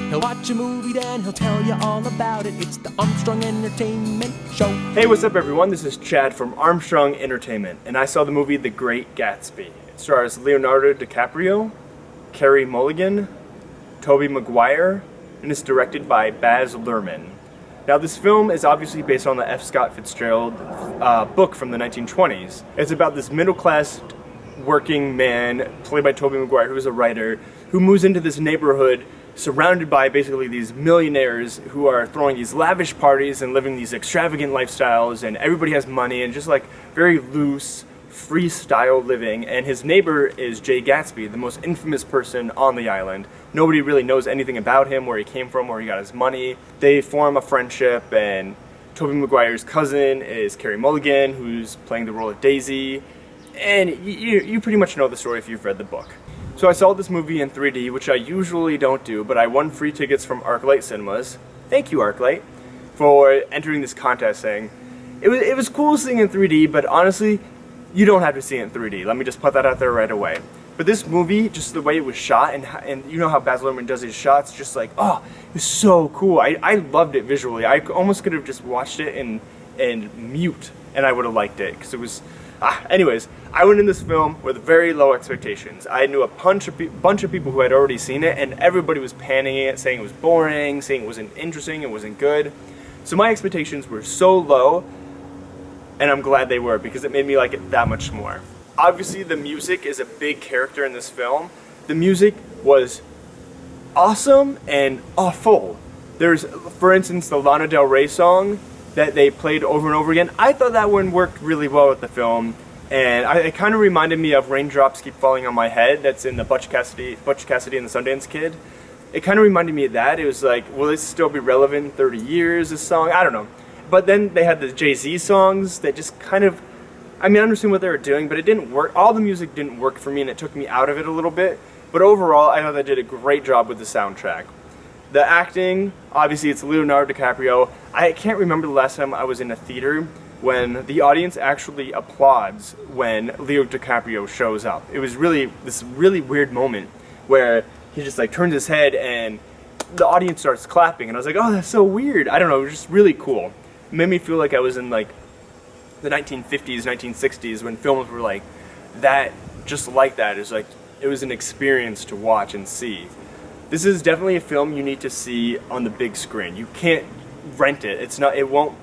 He'll watch a movie, then he'll tell you all about it. It's the Armstrong Entertainment Show. Hey, what's up everyone? This is Chad from Armstrong Entertainment, and I saw the movie The Great Gatsby. It stars Leonardo DiCaprio, Carey Mulligan, Tobey Maguire, and is directed by Baz Luhrman. Now, this film is obviously based on the F. Scott Fitzgerald book from the 1920s. It's about this middle-class working man, played by Tobey Maguire, who is a writer, who moves into this neighborhood surrounded by basically these millionaires who are throwing these lavish parties and living these extravagant lifestyles, and everybody has money and just like very loose, freestyle living. And his neighbor is Jay Gatsby, the most infamous person on the island. Nobody really knows anything about him, where he came from, where he got his money. They form a friendship, and Tobey Maguire's cousin is Carey Mulligan, who's playing the role of Daisy. And you pretty much know the story if you've read the book. So I saw this movie in 3D, which I usually don't do, but I won free tickets from ArcLight Cinemas. Thank you, ArcLight, for entering this contest thing. It was cool seeing it in 3D, but honestly, you don't have to see it in 3D. Let me just put that out there right away. But this movie, just the way it was shot, and you know how Baz Luhrmann does his shots, just like, oh, it's so cool. I loved it visually. I almost could have just watched it in mute, and I would have liked it, because it was... Anyways, I went in this film with very low expectations. I knew a bunch of people who had already seen it, and everybody was panning it, saying it was boring, saying it wasn't interesting, it wasn't good. So my expectations were so low, and I'm glad they were, because it made me like it that much more. Obviously, the music is a big character in this film. The music was awesome and awful. There's, for instance, the Lana Del Rey song that they played over and over again. I thought that one worked really well with the film, and it kind of reminded me of Raindrops Keep Falling on My Head, that's in the Butch Cassidy and the Sundance Kid. It kind of reminded me of that. It was like, will this still be relevant in 30 years, this song? I don't know. But then they had the Jay-Z songs that just kind of, I mean, I understand what they were doing, but it didn't work. All the music didn't work for me, and it took me out of it a little bit. But overall, I thought they did a great job with the soundtrack. The acting, obviously it's Leonardo DiCaprio. I can't remember the last time I was in a theater when the audience actually applauds when Leo DiCaprio shows up. It was really, this really weird moment where he just like turns his head and the audience starts clapping, and I was like, oh, that's so weird. I don't know, it was just really cool. It made me feel like I was in like the 1950s, 1960s when films were like that, just like that. It was like, it was an experience to watch and see. This is definitely a film you need to see on the big screen. You can't rent it. It's not. It won't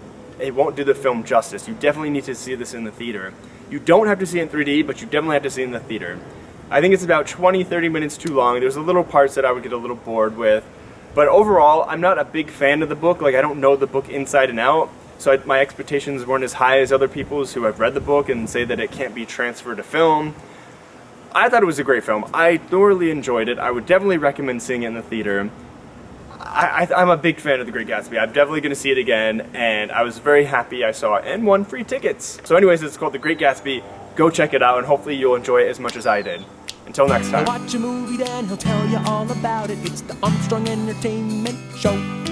do the film justice. You definitely need to see this in the theater. You don't have to see it in 3D, but you definitely have to see it in the theater. I think it's about 20-30 minutes too long. There's a little parts that I would get a little bored with, but overall, I'm not a big fan of the book. Like, I don't know the book inside and out, so my expectations weren't as high as other people's who have read the book and say that it can't be transferred to film. I thought it was a great film. I thoroughly enjoyed it. I would definitely recommend seeing it in the theater. I'm a big fan of The Great Gatsby. I'm definitely going to see it again, and I was very happy I saw it and won free tickets. So anyways, it's called The Great Gatsby. Go check it out, and hopefully you'll enjoy it as much as I did. Until next time. He'll watch a movie, then he'll tell you all about it. It's the Armstrong Entertainment Show.